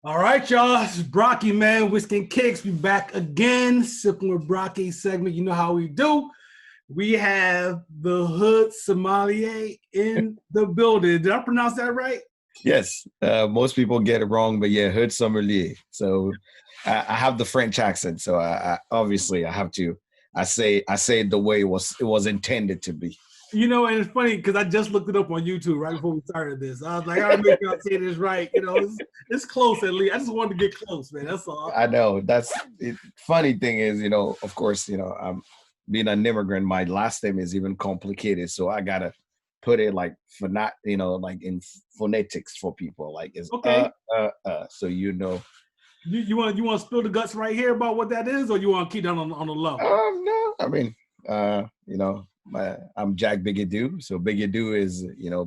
All right, y'all. It's Brocky, man. Whiskey and Kicks. We back again. Sipping with Brocky segment. You know how we do. We have the Hood Sommelier in the building. Did I pronounce that right? Yes, most people get it wrong, but yeah, HOOD SOMMELIER. So I have the French accent, so I obviously I have to. I say it the way it was intended to be. You know, and it's funny because I just looked it up on YouTube right before we started this. I was like, I gotta make sure I say this right. You know, it's close at least. I just wanted to get close, man. That's all. I know that's it. Funny thing is, of course, I'm being an immigrant. My last name is even complicated, so I gotta put it like like in phonetics for people. Like it's Okay. so You want to spill the guts right here about what that is, or you want to keep that on the low? No, I mean, I'm Jack Bigadoo. So Bigadoo is,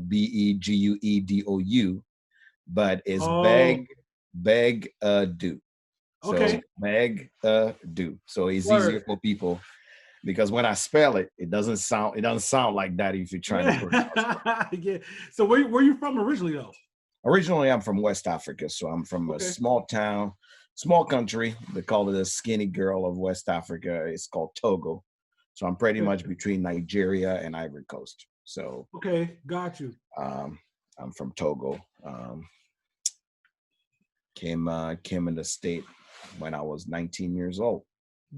Begueudou, but it's Oh, do. So okay. do. So it's easier Word. for people because when I spell it, it doesn't sound like that if you're trying to pronounce it. Yeah. Yeah. So where you from originally though? Originally, I'm from West Africa, so I'm from a Okay. small town, small country. They call it a skinny girl of West Africa. It's called Togo. So I'm pretty much Okay. between Nigeria and Ivory Coast. So Okay. Got you. um, I'm from Togo. Came in the state when I was 19 years old.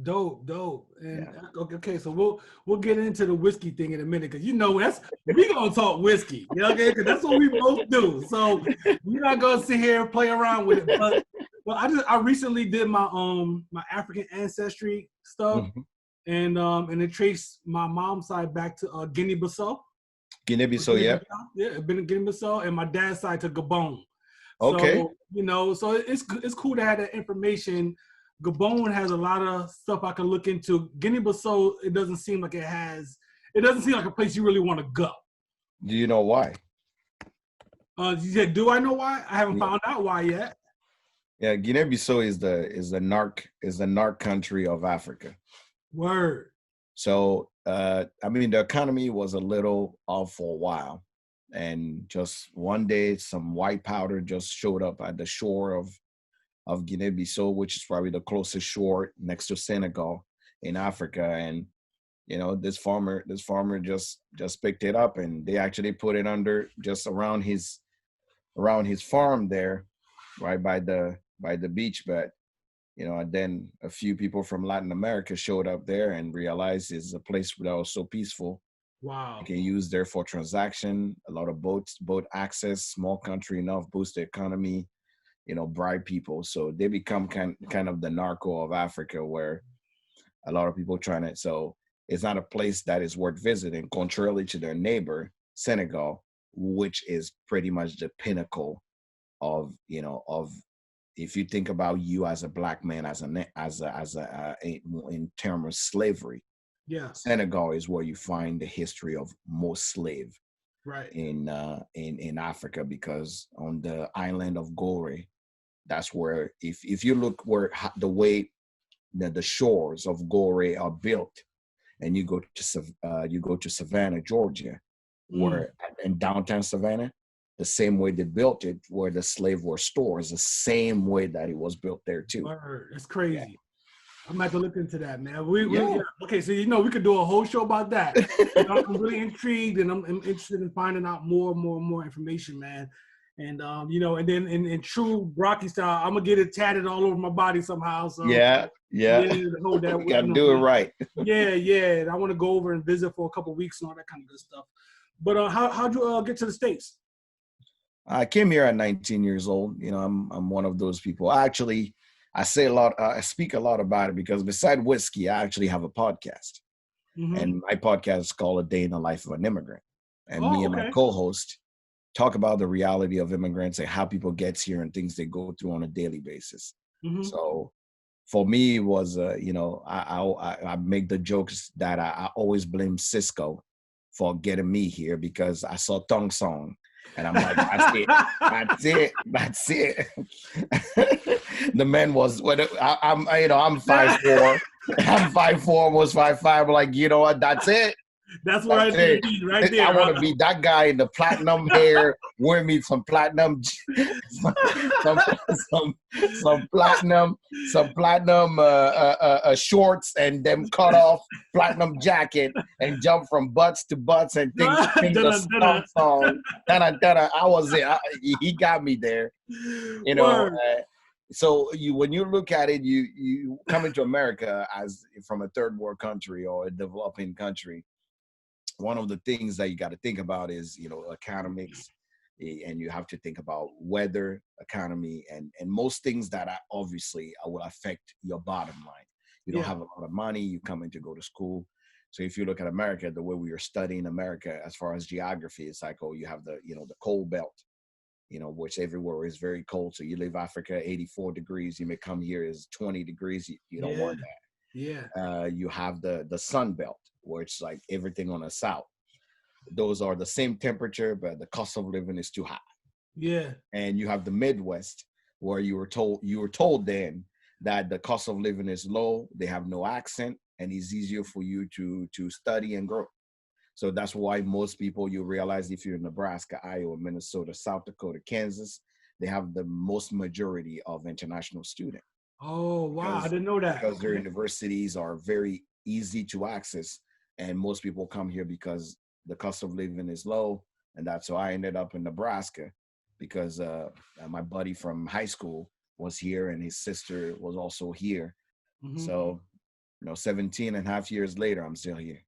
Dope, dope. And Yeah. okay, so we'll get into the whiskey thing in a minute because that's we gonna talk whiskey, okay? Because that's what we both do. So we're not gonna sit here and play around with it. But well, I recently did my African ancestry stuff, Mhm. and it traced my mom's side back to Guinea-Bissau. Guinea-Bissau, yeah. Guinea-Bissau, yeah, been in Guinea-Bissau, and my dad's side to Gabon. Okay. So so it's cool to have that information. Gabon has a lot of stuff I can look into. Guinea-Bissau, it doesn't seem like it has. It doesn't seem like a place you really want to go. Do you know why? You said, do I know why? I haven't Yeah, found out why yet. yeah. Guinea-Bissau is the narc country of Africa. Word. So, I mean, the economy was a little off for a while. And just one day, some white powder just showed up at the shore of Guinea-Bissau, which is probably the closest shore next to Senegal in Africa. And, this farmer just picked it up and they actually put it under just around his farm there, right by the beach. But and then a few people from Latin America showed up there and realized it's a place that was so peaceful. You Wow. can use there for transaction, a lot of boat access, small country enough, boost the economy, bribe people. So they become kind of the narco of Africa, where a lot of people trying to. So it's not a place that is worth visiting, contrarily to their neighbor Senegal, which is pretty much the pinnacle of if you think about you as a black man in terms of slavery. Yeah. Senegal is where you find the history of most slave Right. in Africa, because on the island of Gore, that's where if you look where the way the shores of Gore are built, and you go to Savannah, Georgia, Mm. where in downtown Savannah, the same way they built it, where the slave were stored, is the same way that it was built there too. Word. It's Yeah, crazy. I'm about to look into that, man. We yeah. yeah. Okay, so we could do a whole show about that. I'm really intrigued, and I'm interested in finding out more information, man. And and then in true Brocky style, I'm gonna get it tatted all over my body somehow. So Yeah, yeah, yeah. to hold that, You got to do it right. yeah, yeah. And I want to go over and visit for a couple of weeks and all that kind of good stuff. But how'd you get to the States? I came here at 19 years old. I'm one of those people. I say a lot. I speak a lot about it because beside whiskey, I actually have a podcast, Mm-hmm. and my podcast is called "A Day in the Life of an Immigrant." And me Oh, and my okay. co-host talk about the reality of immigrants and how people get here and things they go through on a daily basis. Mm-hmm. So for me, it was I make the jokes that I always blame Cisco for getting me here, because I saw Tong Song and I'm like, that's it. That's it. That's it. The man was what I'm 5'4". I'm 5'4", almost 5'5". Like, you know what? That's it. That's where I it. need right there. I want to be that guy in the platinum hair, wearing me some platinum, some, some platinum shorts, and them cut off platinum jacket, and jump from butts to butts and sing the stomp song. I was it. He got me there. You know. So when you look at it, you come into America as from a third world country or a developing country. One of the things that you got to think about is, economics, and you have to think about weather, economy, and most things that are obviously will affect your bottom line. You don't have a lot of money, you come in to go to school. So if you look at America, the way we are studying America as far as geography, it's like, you have the cold belt, which everywhere is very cold. So you leave Africa, 84 degrees, you may come here is 20 degrees. You don't want that. Yeah. You have the sun belt, where it's like everything on the south. Those are the same temperature, but the cost of living is too high. Yeah. And you have the Midwest, where you were told then that the cost of living is low, they have no accent, and it's easier for you to study and grow. So that's why most people, you realize, if you're in Nebraska, Iowa, Minnesota, South Dakota, Kansas, they have the most majority of international students. Oh, wow. I didn't know that. Because their universities are very easy to access. And most people come here because the cost of living is low. And that's why I ended up in Nebraska, because my buddy from high school was here and his sister was also here. Mm-hmm. So, 17 and a half years later, I'm still here.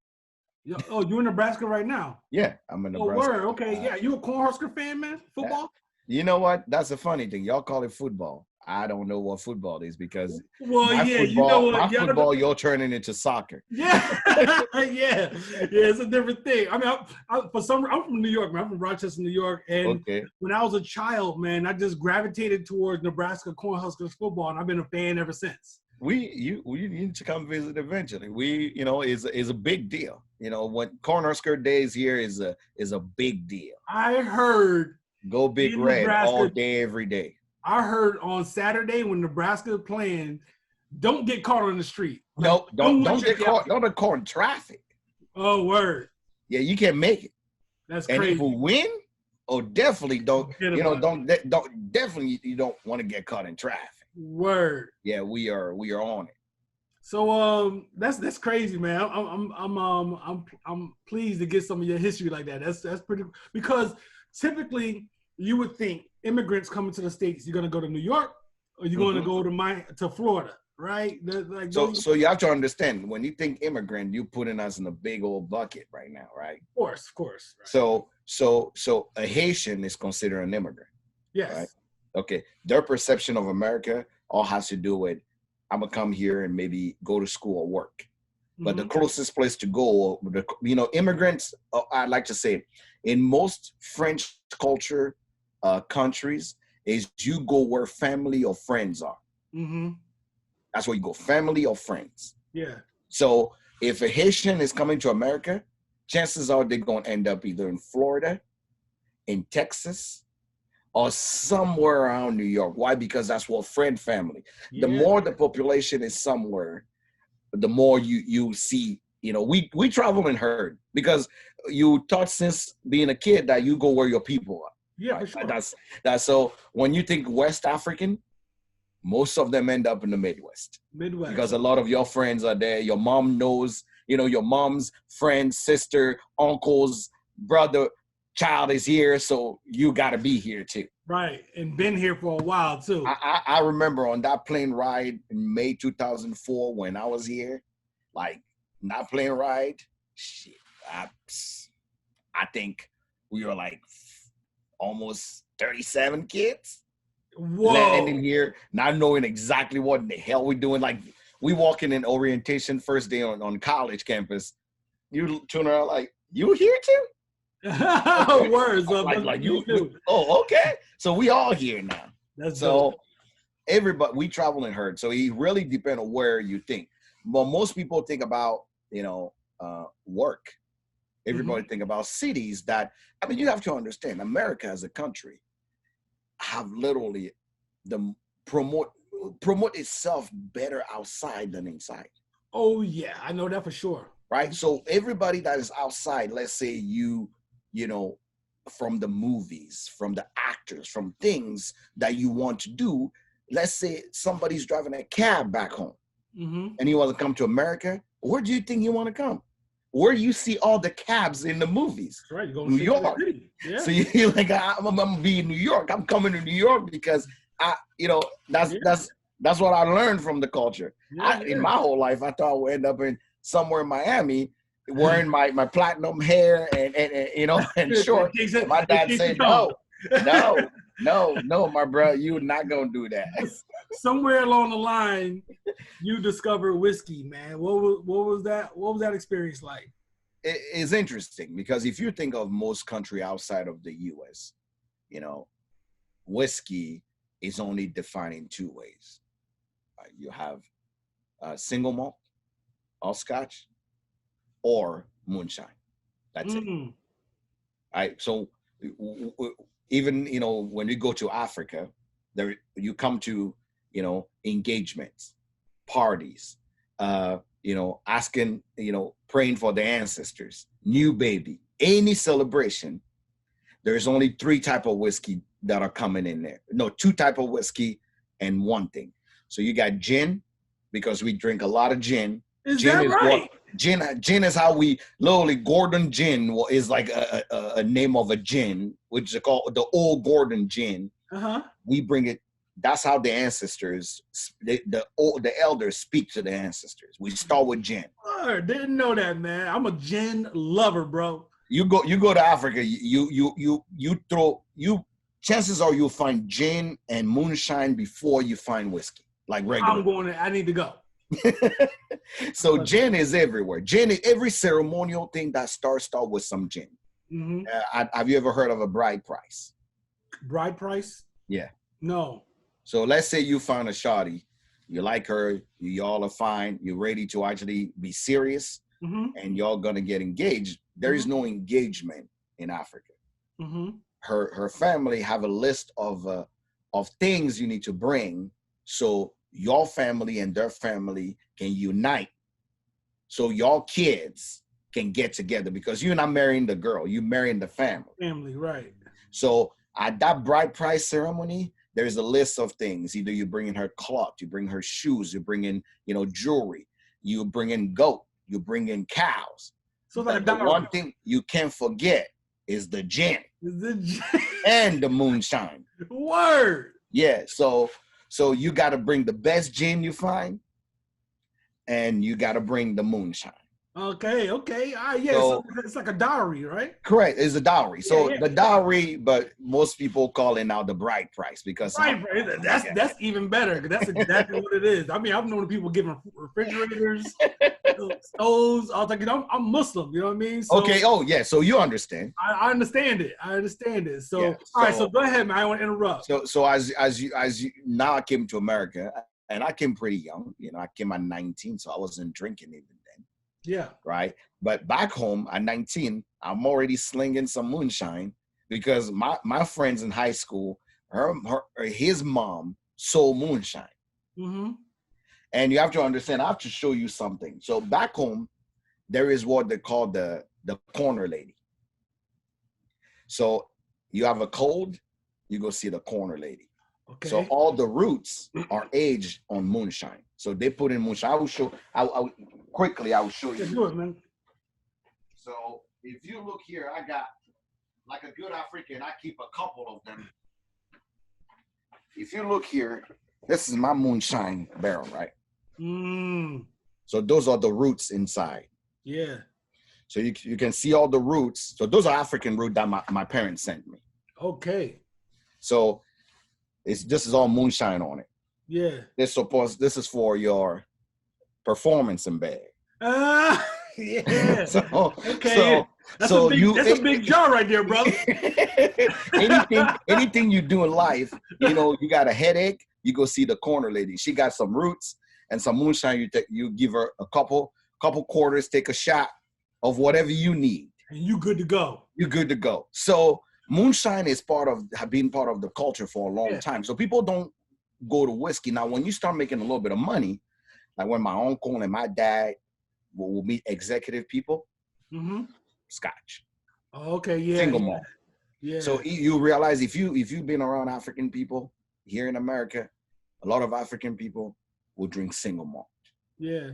Oh, you're in Nebraska right now? Yeah, I'm in Nebraska. Oh, word. Okay, yeah. You a Cornhusker fan, man? Football? You know what? That's a funny thing. Y'all call it football. I don't know what football is, because football, you're turning into soccer. Yeah, yeah, it's a different thing. I mean, I'm from New York, man. I'm from Rochester, New York, and when I was a child, man, I just gravitated towards Nebraska Cornhuskers football, and I've been a fan ever since. You need to come visit eventually. Is a big deal. When Cornhusker Days here is a big deal. I heard go Big Red Nebraska, all day, every day. I heard on Saturday when Nebraska is playing, don't get caught on the street. Don't get caught. Don't get caught in traffic. Oh, word. Yeah, you can't make it. That's and crazy. If we win, definitely don't. Definitely you don't want to get caught in traffic. Word. Yeah, we are on it. So that's crazy, man. I'm pleased to get some of your history like that. That's pretty, because typically you would think immigrants coming to the States, you're gonna go to New York or you're gonna go to Florida, right? So you have to understand, when you think immigrant, you putting us in a big old bucket right now, right? Of course. Right. So a Haitian is considered an immigrant. Yes. Right? Okay. Their perception of America all has to do with, I'm gonna come here and maybe go to school or work. But the closest place to go, immigrants, I'd like to say, in most French culture countries, is you go where family or friends are. Mm-hmm. That's where you go, family or friends. Yeah. So if a Haitian is coming to America, chances are they're going to end up either in Florida, in Texas, or somewhere around New York. Why? Because that's what family. Yeah. The more the population is somewhere, the more you see, we travel in herd, because you taught since being a kid that you go where your people are. Yeah, right? For sure. That's so when you think West African, most of them end up in the Midwest. Because a lot of your friends are there. Your mom knows, your mom's friend, sister, uncles, brother, child is here, so you got to be here too. Right, and been here for a while too. I remember on that plane ride in May 2004 when I was here, like that plane ride, shit, I think we were like almost 37 kids. Whoa. Landing here, not knowing exactly what the hell we're doing. Like, we walking in orientation first day on college campus. You turn around like, you here too? Okay. Words. Like you. Oh, okay. So we all here now. That's so dope. Everybody, we travel in herd. So it really depends on where you think. But most people think about, work. Everybody think about cities that, you have to understand, America as a country have literally promote itself better outside than inside. Oh yeah, I know that for sure. right? So everybody that is outside, let's say you know, from the movies, from the actors, from things that you want to do. Let's say somebody's driving a cab back home and you want to come to America. Where do you think you want to come? Where you see all the cabs in the movies? That's right, you're going New to York. Yeah. So you're like, I'm gonna be in New York. I'm coming to New York because that's what I learned from the culture. In my whole life, I thought I would end up in somewhere in Miami, wearing my platinum hair and and short. And my dad said, no, my bro, you're not gonna do that. Somewhere along the line, you discovered whiskey, man. What was that? What was that experience like? It's interesting because if you think of most country outside of the U.S., whiskey is only defined in two ways. You have single malt, all Scotch, or moonshine. That's it. All right. So even when you go to Africa, there you come to engagements, parties, asking, praying for the ancestors, new baby, any celebration. There's only 3 type of whiskey that are coming in there. No, 2 type of whiskey and 1 thing. So you got gin, because we drink a lot of gin. Gin is right? Gin is how we literally Gordon gin is like a name of a gin, which is called the old Gordon gin. We bring it. That's how the ancestors, the elders speak to the ancestors. We start with gin. Didn't know that, man. I'm a gin lover, bro. You go to Africa, chances are you'll find gin and moonshine before you find whiskey, like regular. I need to go. So gin is everywhere. Gin is every ceremonial thing that start with some gin. Have you ever heard of a bride price? Bride price? Yeah. No. So let's say you find a shawty, you like her, y'all are fine, you're ready to actually be serious, and y'all gonna get engaged. There is no engagement in Africa. Her family have a list of things you need to bring, so your family and their family can unite, so your kids can get together, because you're not marrying the girl, you're marrying the family. Family, right. So at that bride price ceremony, there's a list of things. Either you bring in her cloth, you bring her shoes, you bring in, jewelry, you bring in goat, you bring in cows. So like the one thing you can't forget is the gin. And the moonshine. Word. Yeah. So you got to bring the best gin you find, and you got to bring the moonshine. Okay. So it's like a dowry, right? Correct. It's a dowry. So the dowry, but most people call it now the bride price, because that's even better. That's exactly what it is. I mean, I've known people giving refrigerators, stoves. I was like, I'm Muslim. You know what I mean? So, okay. Oh yeah. So you understand? I understand it. So all right. So go ahead, man. I want to interrupt. So as you now, I came to America, and I came pretty young. I came at 19, so I wasn't drinking even then. Yeah. Right. But back home at 19, I'm already slinging some moonshine, because my friends in high school, his mom sold moonshine. And you have to understand, I have to show you something. So back home, there is what they call the corner lady. So you have a cold, you go see the corner lady. Okay. So all the roots are aged on moonshine. So they put in moonshine. I will show. I will show you. Do it, man. So if you look here, I got, like a good African, I keep a couple of them. If you look here, this is my moonshine barrel, right? So those are the roots inside. Yeah. So you can see all the roots. So those are African roots that my parents sent me. Okay. So this is all moonshine on it. Yeah. This is for your performance in bed. Yeah. Okay. That's a big jar right there, brother. anything you do in life, you got a headache, you go see the corner lady. She got some roots and some moonshine. You give her a couple quarters, take a shot of whatever you need, and you good to go. You're good to go. So moonshine is been part of the culture for a long time. So people don't go to whiskey. Now, when you start making a little bit of money, like when my uncle and my dad, will meet executive people, Scotch. Okay, yeah, Single yeah, malt. yeah. So you realize if you've been around African people here in America, a lot of African people will drink single malt. Yeah.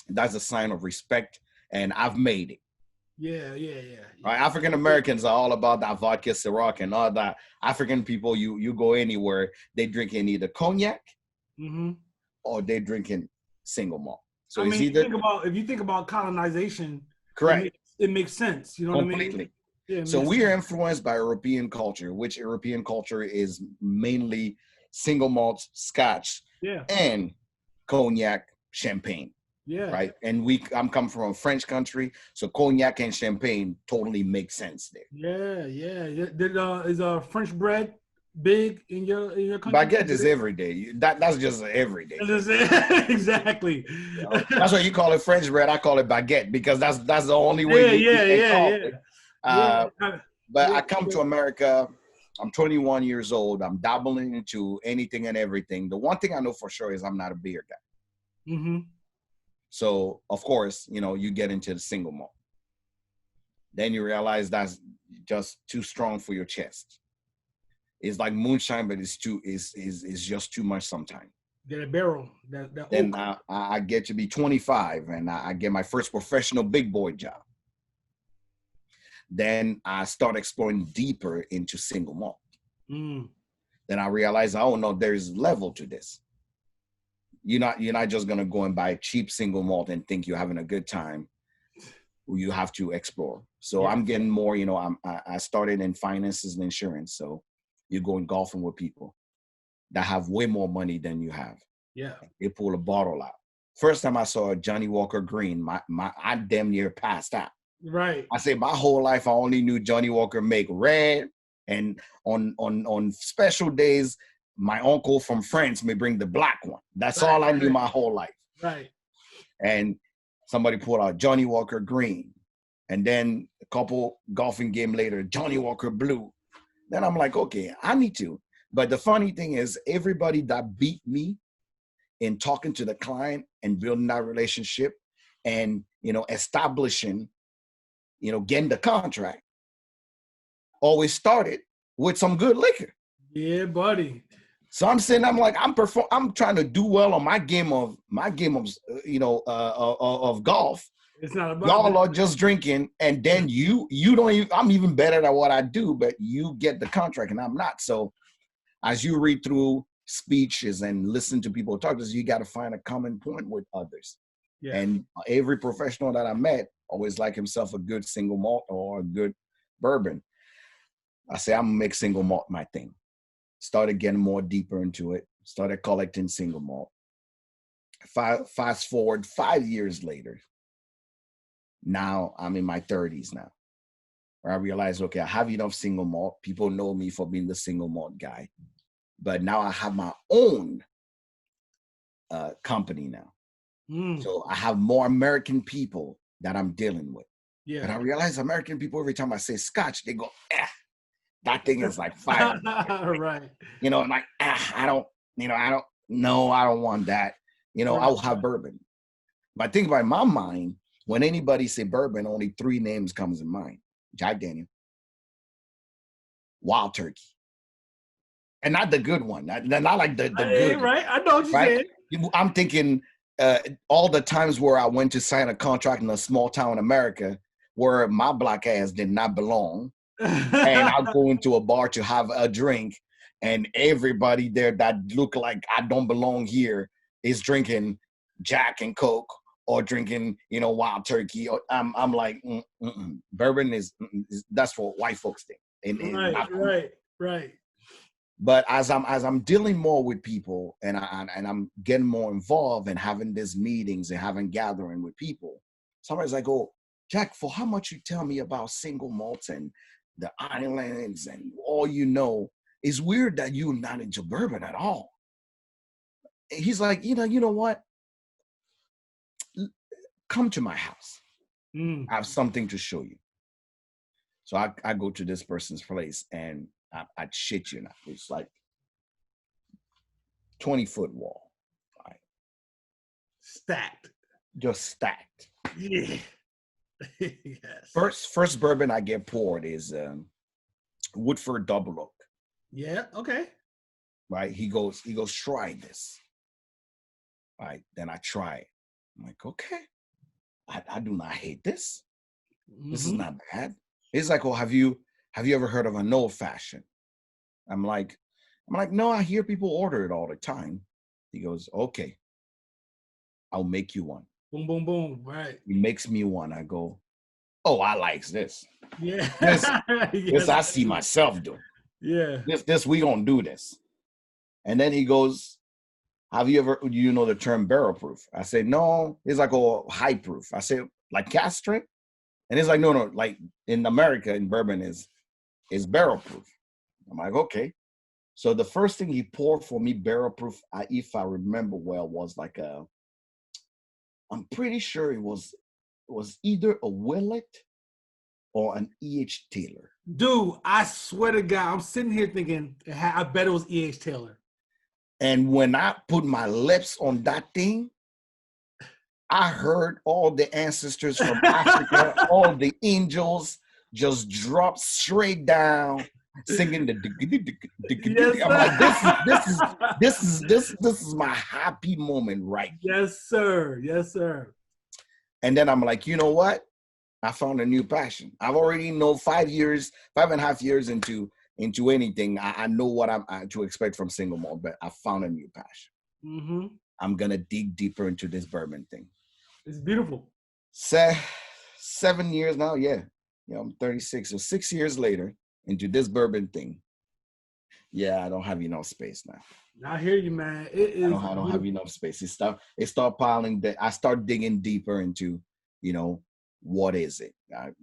That's a sign of respect, and I've made it. Yeah. Right? African Americans are all about that vodka, Ciroc, and all that. African people, you go anywhere, they drinking either cognac or they drinking single malt. So I it's mean, either if you think about colonization, correct. It makes sense. You know Completely. what I mean? Yeah, So we are influenced by European culture, which European culture is mainly single malt, Scotch, and cognac, champagne. Yeah. Right. And I'm coming from a French country, so cognac and champagne totally makes sense there. Yeah. Is French bread big in your country? Baguette is every day. That's just every day. Exactly. You know? That's why you call it French bread. I call it baguette because that's the only way you can call it. But I come to America. I'm 21 years old. I'm dabbling into anything and everything. The one thing I know for sure is I'm not a beer guy. So of course, you get into the single malt. Then you realize that's just too strong for your chest. It's like moonshine, but it's just too much sometimes. Get a barrel. Then I get to be 25 and I get my first professional big boy job. Then I start exploring deeper into single malt. Then I realize, oh no, there's level to this. You're not just gonna go and buy a cheap single malt and think you're having a good time. You have to explore. So I'm getting more. I started in finances and insurance. So you're going golfing with people that have way more money than you have. Yeah. They pull a bottle out. First time I saw a Johnny Walker Green, I damn near passed out. Right. I say my whole life I only knew Johnny Walker make red, and on special days, my uncle from France may bring the black one. That's all I knew my whole life. Right. And somebody pulled out Johnny Walker Green, and then a couple golfing game later, Johnny Walker Blue. Then I'm like, okay, I need to. But the funny thing is, everybody that beat me in talking to the client and building that relationship and, establishing, getting the contract, always started with some good liquor. Yeah, buddy. So I'm saying, I'm like, I'm trying to do well on my game of golf. It's not about y'all are just drinking, and then you don't even. I'm even better at what I do, but you get the contract and I'm not. So as you read through speeches and listen to people talk, you got to find a common point with others. Yeah. And every professional that I met always like himself a good single malt or a good bourbon. I say I'm gonna make single malt my thing. Started getting more deeper into it. Started collecting single malt. Fast forward 5 years later. Now I'm in my 30s now, where I realize, okay, I have enough single malt. People know me for being the single malt guy, but now I have my own company now. So I have more American people that I'm dealing with. Yeah. And I realize American people, every time I say Scotch, they go, that thing is like fire. Right. I'm like, I don't want that. I'll have bourbon. But I think about my mind, when anybody say bourbon, only 3 names comes in mind. Jack Daniel, Wild Turkey. And not the good one. Not like the good. Right. I know what you're saying. I'm thinking all the times where I went to sign a contract in a small town in America where my black ass did not belong. And I'll go into a bar to have a drink, and everybody there that look like I don't belong here is drinking Jack and Coke or drinking, Wild Turkey. Or I'm like, bourbon is that's for white folks thing. Right. But as I'm dealing more with people and I'm getting more involved and having these meetings and having gathering with people, somebody's like, oh, Jack, for how much you tell me about single malts and the islands and all it's weird that you're not into bourbon at all. He's like, you know what? Come to my house. I have something to show you. So I go to this person's place and I shit you not. It's like 20-foot wall. Right? Stacked. Just stacked. Yeah. Yes. First bourbon I get poured is Woodford Double Oak. Yeah. Okay. Right? He goes, try this. Right? Then I try it. I'm like, okay. I do not hate this. This is Mm-hmm. not bad. He's like, oh, have you ever heard of an old fashioned? I'm like, no, I hear people order it all the time. He goes, okay, I'll make you one. Boom, boom, boom. Right. He makes me one. I go, oh, I likes this. Yeah. This Yes. I see myself doing. Yeah. This we gonna do this. And then he goes, have you ever, do you know the term barrel proof? I say, no. He's like, oh, high proof. I say, like cast strength? And he's like, no, like in America, in bourbon is barrel proof. I'm like, okay. So the first thing he poured for me, barrel proof, if I remember well, was like I'm pretty sure it was either a Willet or an E.H. Taylor. Dude, I swear to God, I'm sitting here thinking, I bet it was E.H. Taylor. And when I put my lips on that thing, I heard all the ancestors from Africa, all the angels just drop straight down, singing the. Yes, I'm like, this is my happy moment, right? Yes, sir. Yes, sir. And then I'm like, you know what? I found a new passion. I've already know 5.5 years into anything. I know what I'm to expect from single malt, but I found a new passion. Mm-hmm. I'm gonna dig deeper into this bourbon thing. It's beautiful. 7 years now, yeah. I'm 36, so 6 years later into this bourbon thing. Yeah, I don't have enough space now. I hear you, man. It is. I don't have enough space. It start piling. I start digging deeper into, what is it?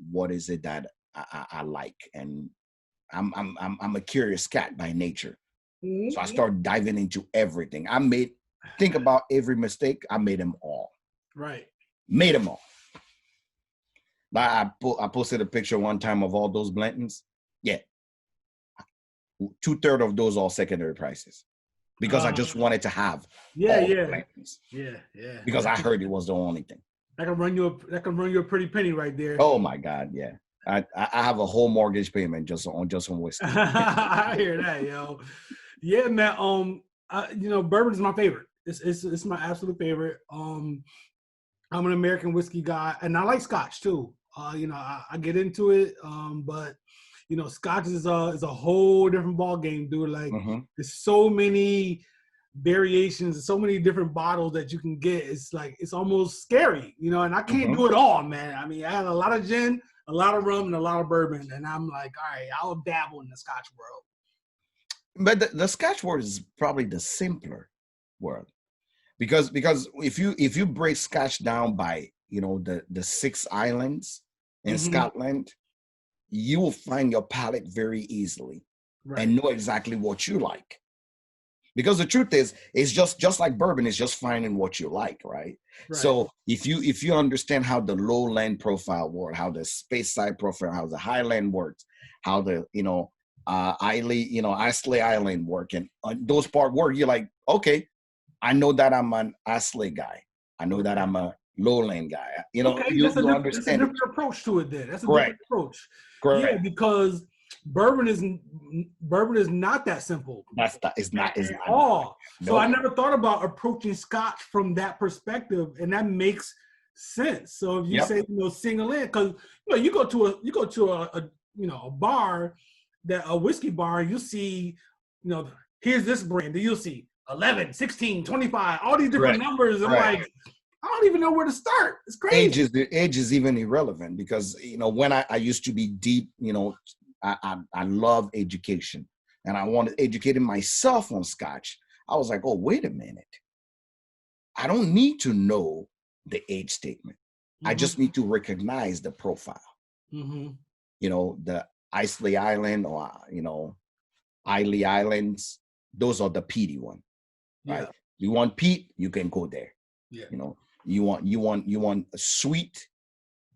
What is it that I like? And I'm a curious cat by nature, so I start diving into everything. Think about every mistake. I made them all. Right. Made them all. I posted a picture one time of all those Blantons. Yeah. 2/3 of those all secondary prices. Because I just wanted to have all the Blantons. Yeah. Because I heard it was the only thing. That can run you a pretty penny right there. Oh my God, yeah. I have a whole mortgage payment just on whiskey. I hear that, yo. Yeah, man. Bourbon is my favorite. It's my absolute favorite. I'm an American whiskey guy, and I like Scotch too. I get into it, but Scotch is a whole different ball game, dude. Like, there's so many variations, so many different bottles that you can get. It's like it's almost scary, and I can't do it all, man. I mean, I had a lot of gin, a lot of rum, and a lot of bourbon, and I'm like, all right, I'll dabble in the Scotch world. But the Scotch world is probably the simpler world. Because if you break Scotch down by the 6 islands in Scotland, you will find your palate very easily and know exactly what you like. Because the truth is, it's just like bourbon, it's just finding what you like, right? So if you understand how the lowland profile works, how the space side profile, how the highland works, how the Islay Island work, and those part work, you're like, okay, I know that I'm an Islay guy. I know that I'm a lowland guy. You understand. That's a different approach to it then. That's a Correct. different approach. Correct. Yeah, because bourbon is not that simple. It's not at all. So I never thought about approaching Scotch from that perspective, and that makes sense. So if you say single in, because you go to a bar, a whiskey bar, you see here's this brand, you'll see 11, 16, 25, all these different numbers. I'm like, I don't even know where to start. It's crazy. Age is even irrelevant because, when I used to be deep, I love education and I wanted educating myself on Scotch. I was like, oh, wait a minute. I don't need to know the age statement. I just need to recognize the profile. The Islay Island or, Islay Islands, those are the peaty one. Right? You want peat, you can go there. Yeah. You want a sweet,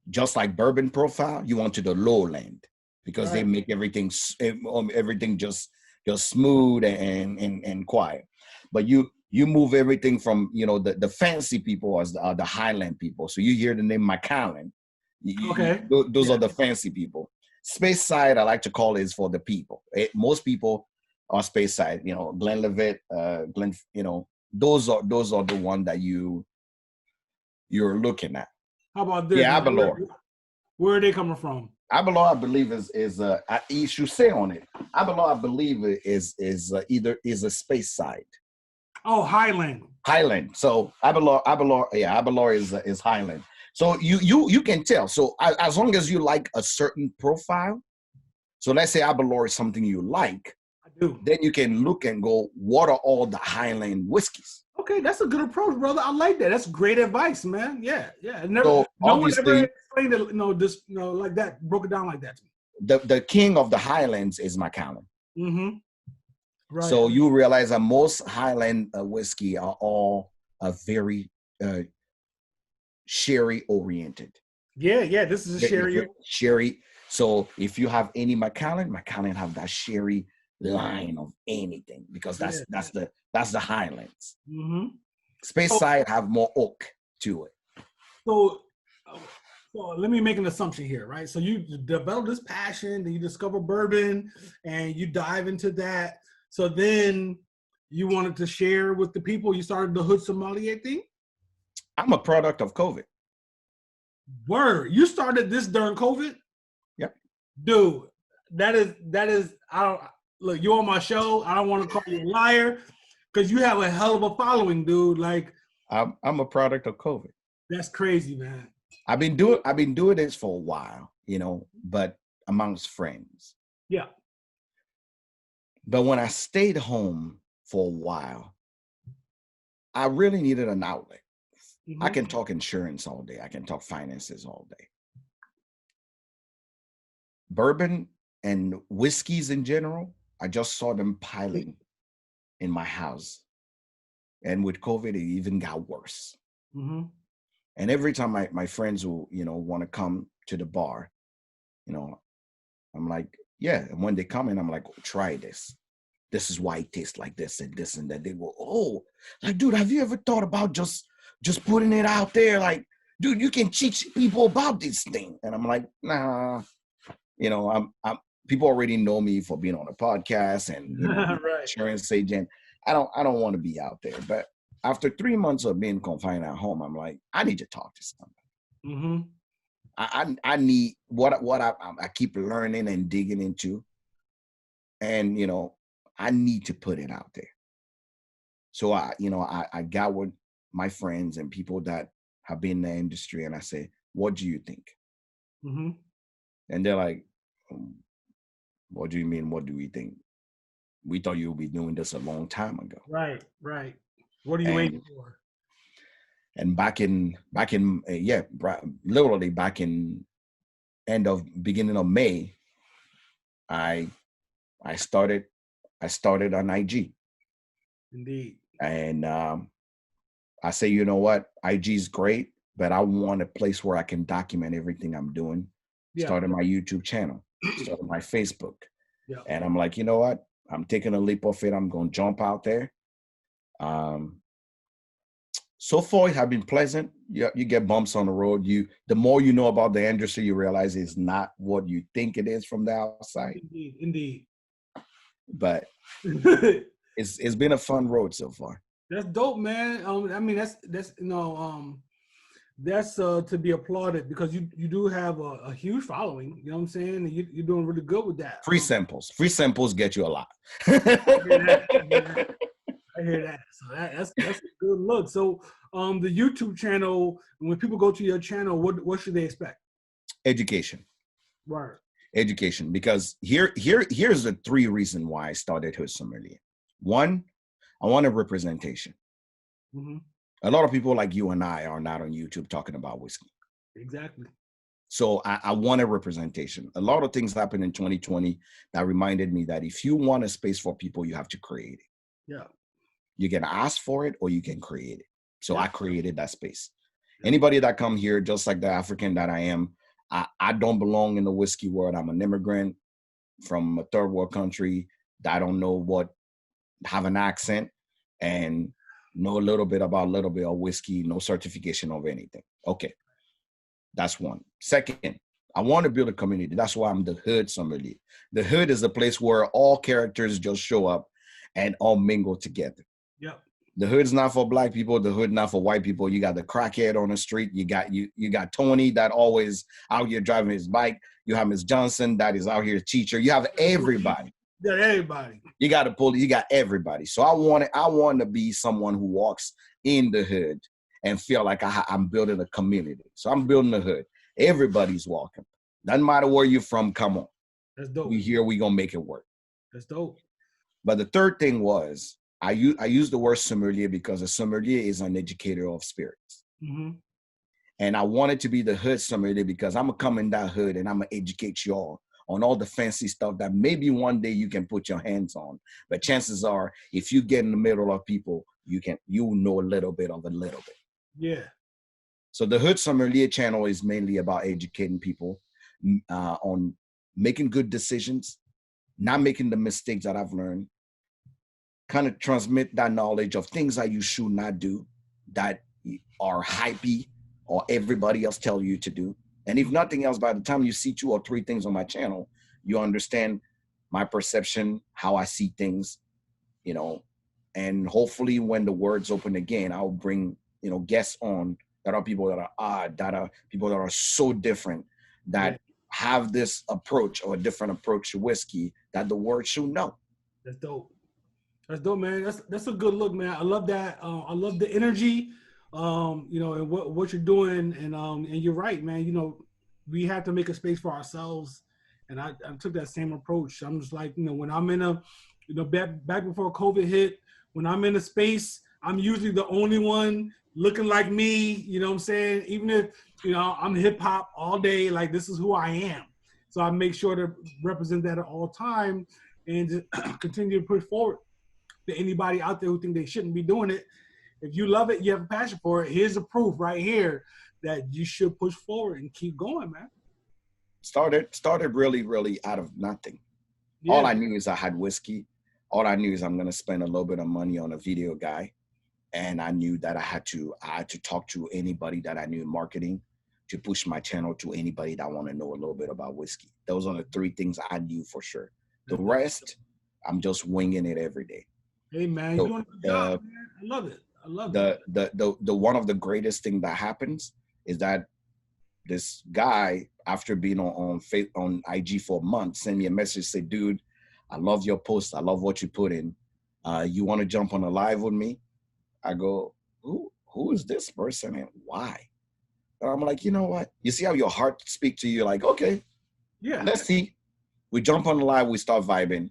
just like bourbon profile, you want to the lowland because they make everything just smooth and quiet. But you You move everything from, the fancy people as the Highland people. So you hear the name Macallan. Okay. Those are the fancy people. Space side, I like to call it, is for the people. Most people are space side. Glenn Levitt, Glenn. Those are the one that you're looking at. How about this? Yeah, Abelor. Where are they coming from? Abelor, I believe, you should say on it. Abelor, I believe, is a space side. Oh, Highland. Highland. So Abelor is Highland. So you can tell. So as long as you like a certain profile, so let's say Abelor is something you like, I do. Then you can look and go, what are all the Highland whiskeys? Okay, that's a good approach, brother. I like that. That's great advice, man. Yeah. No So one ever explained it, like that, broke it down like that to me. The king of the Highlands is Macallan. Mm-hmm. Right. So you realize that most Highland whiskey are all very sherry oriented. Yeah. This is a sherry. Sherry. So if you have any Macallan have that sherry line of anything, because that's the Highlands. Mm-hmm. Space side have more oak to it. So let me make an assumption here, right? So you develop this passion, then you discover bourbon, and you dive into that. So then you wanted to share with the people. You started the HOOD Sommelier thing. I'm a product of COVID. Word, you started this during COVID? Yep. Dude, that is. I don't look. You on my show. I don't want to call you a liar because you have a hell of a following, dude. Like, I'm a product of COVID. That's crazy, man. I've been doing this for a while, but amongst friends. Yeah. But when I stayed home for a while, I really needed an outlet. Mm-hmm. I can talk insurance all day. I can talk finances all day. Bourbon and whiskeys in general, I just saw them piling in my house. And with COVID, it even got worse. Mm-hmm. And every time my friends will, want to come to the bar, I'm like, yeah. And when they come in, I'm like, try this. This is why it tastes like this and this and that. They go, oh, like, dude, have you ever thought about just putting it out there? Like, dude, you can teach people about this thing. And I'm like, nah, I'm people already know me for being on a podcast and right. Insurance agent. I don't want to be out there. But after 3 months of being confined at home, I'm like, I need to talk to somebody. Mm-hmm. I need what I keep learning and digging into, and I need to put it out there. So I got with my friends and people that have been in the industry, and I say, what do you think? Mm-hmm. And they're like, what do you mean? What do we think? We thought you would be doing this a long time ago. Right. What are you waiting for? And literally back in beginning of May, I started on IG. Indeed. And I say, you know what? IG is great, but I want a place where I can document everything I'm doing. Yeah. Started my YouTube channel, started my Facebook. Yeah. And I'm like, you know what? I'm taking a leap of faith. I'm going to jump out there. So far, it has been pleasant. You get bumps on the road. The more you know about the industry, you realize it's not what you think it is from the outside. Indeed. But it's been a fun road so far. That's dope, man. I mean, that's to be applauded, because you do have a huge following. You know what I'm saying? And you're doing really good with that. Free samples get you a lot. I hear that. So that's a good look. So the YouTube channel, when people go to your channel, what should they expect? Education. Right. Education, because here's the 3 reasons why I started HOOD Sommelier. 1, I want a representation. Mm-hmm. A lot of people like you and I are not on YouTube talking about whiskey. Exactly. So I want a representation. A lot of things happened in 2020 that reminded me that if you want a space for people, you have to create it. Yeah. You can ask for it or you can create it. So yeah. I created that space. Yeah. Anybody that come here, just like the African that I am, I don't belong in the whiskey world. I'm an immigrant from a third world country that I don't know have an accent. And know a little bit about a little bit of whiskey, no certification of anything. Okay, that's one. Second, I want to build a community. That's why I'm the hood sommelier. The hood is a place where all characters just show up and all mingle together. Yep. The hood's not for black people. The hood not for white people. You got the crackhead on the street. You got Tony that always out here driving his bike. You have Miss Johnson that is out here teacher. You have everybody. You got everybody. You got you got everybody. So I want to be someone who walks in the hood and feel like I'm building a community. So I'm building a hood. Everybody's welcome. Doesn't matter where you're from. Come on. That's dope. We here. We gonna make it work. That's dope. But the third thing was I use the word sommelier because a sommelier is an educator of spirits. Mm-hmm. And I wanted to be the hood sommelier because I'm gonna come in that hood and I'm gonna educate y'all on all the fancy stuff that maybe one day you can put your hands on. But chances are, if you get in the middle of people, you know a little bit of a little bit. Yeah. So the Hood Sommelier channel is mainly about educating people on making good decisions, not making the mistakes that I've learned, kind of transmit that knowledge of things that you should not do that are hypey or everybody else tell you to do. And if nothing else, by the time you see 2 or 3 things on my channel, you understand my perception, how I see things, you know, and hopefully when the words open again, I'll bring, you know, guests on that are people that are odd, that are people that are so different, that have this approach or a different approach to whiskey that the world should know. That's dope. That's dope, man. That's a good look, man. I love that. I love the energy, you know, and what you're doing. And you're right, man. You know, we have to make a space for ourselves. And I took that same approach. I'm just like, you know, when I'm in a, you know, back before COVID hit, when I'm in a space, I'm usually the only one looking like me, you know what I'm saying? Even if, you know, I'm hip hop all day, like this is who I am. So I make sure to represent that at all time and just continue to push forward to anybody out there who think they shouldn't be doing it. If you love it, you have a passion for it, here's the proof right here that you should push forward and keep going, man. Started really, really out of nothing. Yeah. All I knew is I had whiskey. All I knew is I'm going to spend a little bit of money on a video guy. And I knew that I had to talk to anybody that I knew in marketing to push my channel to anybody that want to know a little bit about whiskey. Those are the 3 things I knew for sure. The rest, I'm just winging it every day. Hey man, you're doing a good job, man. I love it. I love it. The one of the greatest thing that happens is that this guy, after being on IG for a month, sent me a message, say, dude, I love your post. I love what you put in. You want to jump on a live with me? I go, who is this person and why? And I'm like, you know what? You see how your heart speaks to you? Like, okay, yeah, let's see. We jump on the live, we start vibing.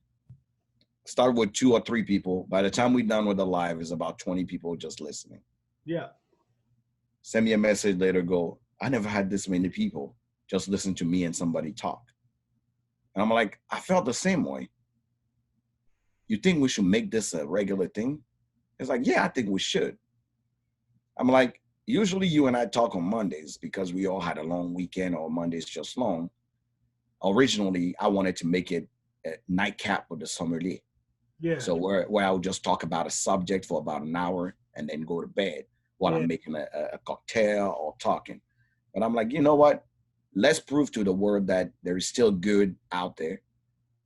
Start with 2 or 3 people. By the time we're done with the live, it's about 20 people just listening. Yeah. Send me a message later, go, I never had this many people just listen to me and somebody talk. And I'm like, I felt the same way. You think we should make this a regular thing? It's like, yeah, I think we should. I'm like, usually you and I talk on Mondays because we all had a long weekend or Monday's just long. Originally, I wanted to make it a nightcap with the sommelier. Yeah. So where I would just talk about a subject for about an hour and then go to bed while I'm making a cocktail or talking. But I'm like, you know what? Let's prove to the world that there is still good out there,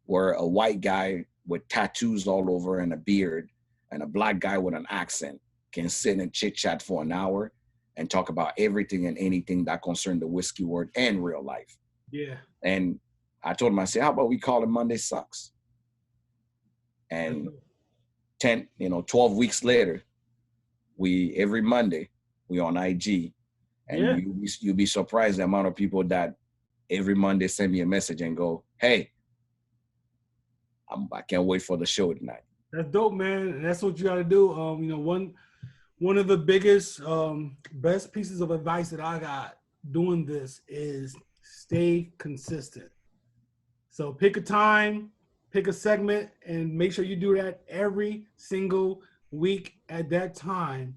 where a white guy with tattoos all over and a beard and a black guy with an accent can sit and chit chat for an hour and talk about everything and anything that concern the whiskey world and real life. Yeah. And I told him, I said, how about we call it Monday Sucks? And 12 weeks later, every Monday, we on IG. And you'll be surprised the amount of people that every Monday send me a message and go, hey, I can't wait for the show tonight. That's dope, man. And that's what you got to do. You know, one of the biggest, best pieces of advice that I got doing this is stay consistent. So pick a time, pick a segment, and make sure you do that every single week at that time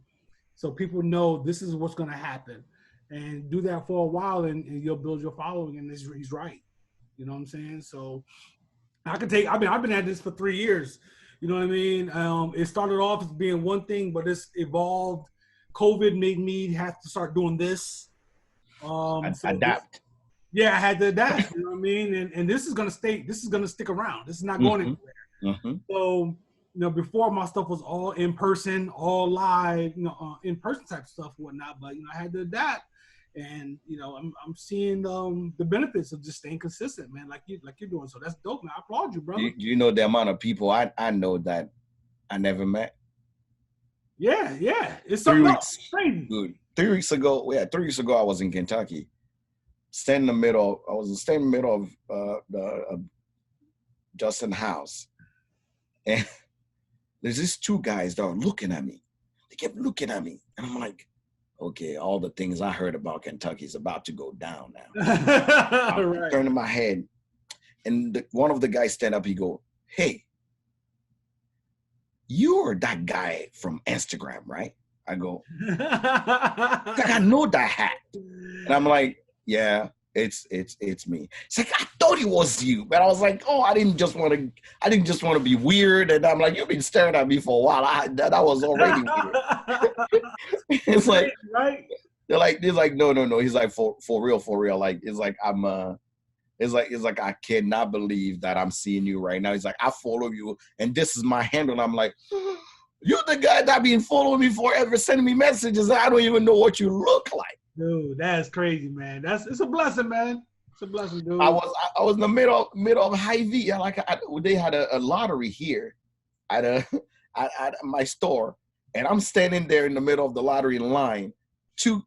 so people know this is what's going to happen. And do that for a while, and you'll build your following, and he's right. You know what I'm saying? So I've been at this for 3 years. You know what I mean? It started off as being one thing, but it's evolved. COVID made me have to start doing this. Adapt. Yeah, I had to adapt. You know what I mean? And this is gonna stay. This is gonna stick around. This is not going anywhere. Mm-hmm. So, before my stuff was all in person, all live, in person type stuff, and whatnot. But I had to adapt, and I'm seeing the benefits of just staying consistent, man. Like you're doing. So that's dope, man. I applaud you, brother. Do you know the amount of people I know that I never met? Yeah. It's something else. Crazy. Dude, 3 weeks ago, I was in Kentucky. Standing in the middle of the Justin house. And there's these two guys that are looking at me. They kept looking at me. And I'm like, okay, all the things I heard about Kentucky is about to go down now. I'm Right. turning my head. And one of the guys stand up, he go, hey, you're that guy from Instagram, right? I go, I know that hat. And I'm like, yeah, it's me. It's like, I thought it was you. But I was like, oh, I didn't just want to be weird. And I'm like, you've been staring at me for a while. That was already weird. It's like, right? They're like, no. He's like, for real. Like, it's like, it's like, I cannot believe that I'm seeing you right now. He's like, I follow you and this is my handle. And I'm like, you're the guy that been following me forever, sending me messages. I don't even know what you look like. Dude, that's crazy, man. It's a blessing, man. It's a blessing, dude. I was in the middle of Hy-Vee. They had a lottery here at my store, and I'm standing there in the middle of the lottery line. Two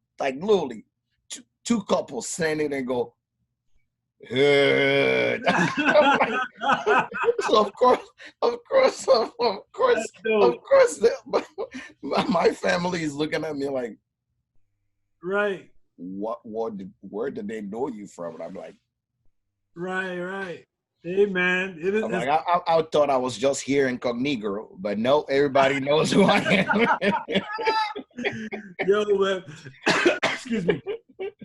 couples standing there and go, Hood. So of course, my family is looking at me like, right. Where did they know you from? And I'm like, right. Hey, man. I'm like, I thought I was just here incognito, but no, everybody knows who I am. Yo, man. Excuse me.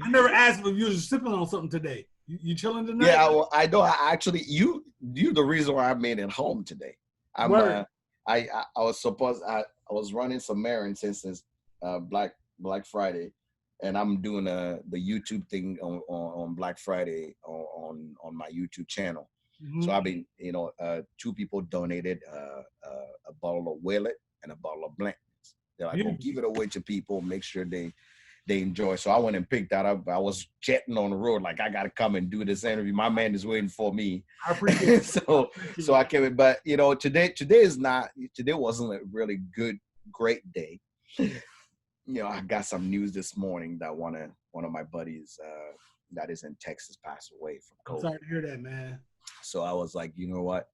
I never asked if you were sipping on something today. You chilling tonight? Yeah, I know. Actually, you the reason why I made it home today. I was running some errands since Black Friday, and I'm doing the YouTube thing on Black Friday on my YouTube channel. Mm-hmm. So I've been, two people donated a bottle of Willet and a bottle of Blanton's. They're like, "Well, give it away to people, make sure they enjoy." So I went and picked that up. I was chatting on the road like, I got to come and do this interview. My man is waiting for me. I appreciate it. So I came in. But, today wasn't a really great day. I got some news this morning that one of my buddies that is in Texas passed away from COVID. I'm sorry to hear that, man. So I was like, you know what?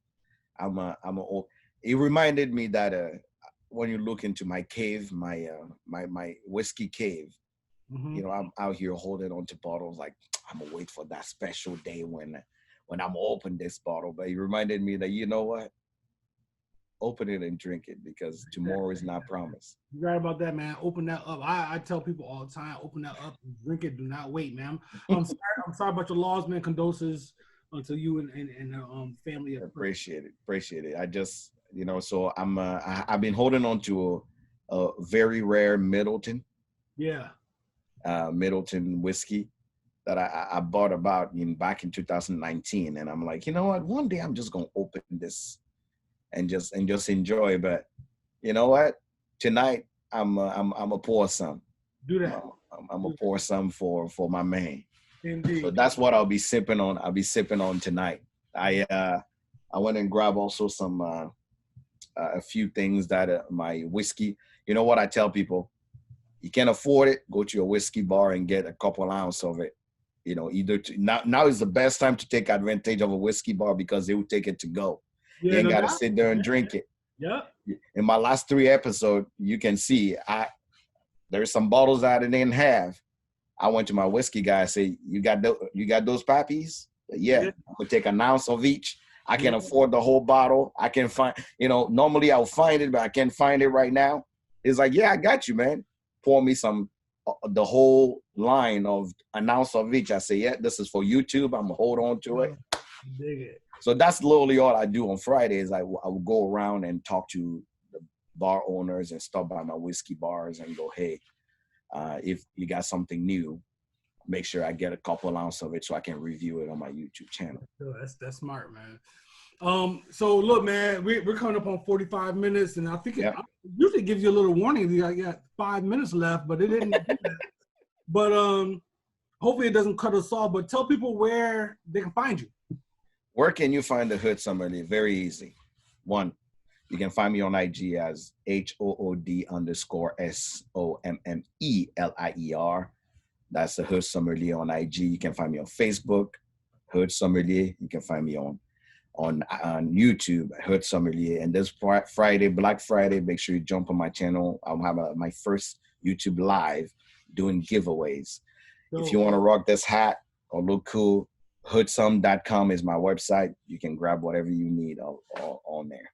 It reminded me that when you look into my cave, my whiskey cave, mm-hmm. I'm out here holding on to bottles like I'm gonna wait for that special day when I'm gonna open this bottle. But it reminded me that, you know what? Open it and drink it, because tomorrow is not promised. You're right about that, man. Open that up. I tell people all the time, open that up and drink it. Do not wait, man. I'm sorry about your loss, man. Condolences to you and family. Appreciate it. I just, so I've been holding on to a very rare Middleton. Yeah. Middleton whiskey that I bought back in 2019, and I'm like, you know what? One day I'm just gonna open this and just enjoy. But you know what? Tonight I'm a pour some. Do that. I'm a pour some for my man. Indeed. So that's what I'll be sipping on. I'll be sipping on tonight. I went and grabbed also some a few things that my whiskey. You know what I tell people? You can't afford it, go to your whiskey bar and get a couple ounces of it. Now is the best time to take advantage of a whiskey bar, because they will take it to go. Yeah, you ain't got to sit there and drink it. Yeah. In my last 3 episodes, you can see there's some bottles that I didn't have. I went to my whiskey guy and say, you got those pappies? Yeah. I'm gonna take an ounce of each. I can afford the whole bottle. I can find, normally I'll find it, but I can't find it right now. It's like, yeah, I got you, man. Pour me some, the whole line of an ounce of each. I say, yeah, this is for YouTube. I'm gonna hold on to it. Dig it. So that's literally all I do on Fridays. I will go around and talk to the bar owners and stop by my whiskey bars and go, hey, if you got something new, make sure I get a couple ounces of it so I can review it on my YouTube channel. That's smart, man. So look, man, we're coming up on 45 minutes, and I think it usually gives you a little warning. You got 5 minutes left, but it didn't do that. But hopefully it doesn't cut us off. But tell people where they can find you. Where can you find the Hood Sommelier? Very easy. One, you can find me on IG as HOOD_SOMMELIER. That's the Hood Sommelier on IG. You can find me on Facebook, Hood Sommelier. You can find me on YouTube, Hood Sommelier. And this Friday, Black Friday, make sure you jump on my channel. I'll have my first YouTube live doing giveaways. If you want to rock this hat or look cool, hoodsom.com is my website. You can grab whatever you need on there.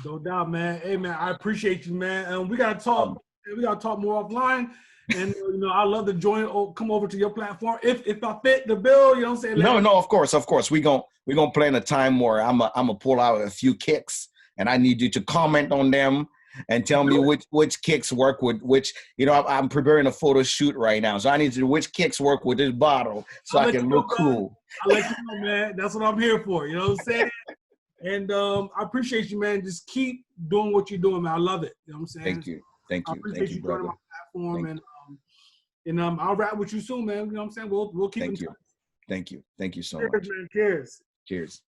No doubt, man. Hey, man, I appreciate you, man. We gotta talk. We gotta talk more offline. And I love to come over to your platform if I fit the bill. You know what I'm saying? No, of course. We gonna plan a time where I'm gonna pull out a few kicks, and I need you to comment on them and tell me which kicks work with which. I'm preparing a photo shoot right now, so I need to know which kicks work with this bottle so I can look cool. I'll let you know, man. That's what I'm here for. You know what I'm saying? And I appreciate you, man. Just keep doing what you're doing, man. I love it. You know what I'm saying? Thank you. I appreciate you joining my platform, and I'll rap with you soon, man. You know what I'm saying? We'll keep in touch. Thank you so much. Man. Cheers. Cheers.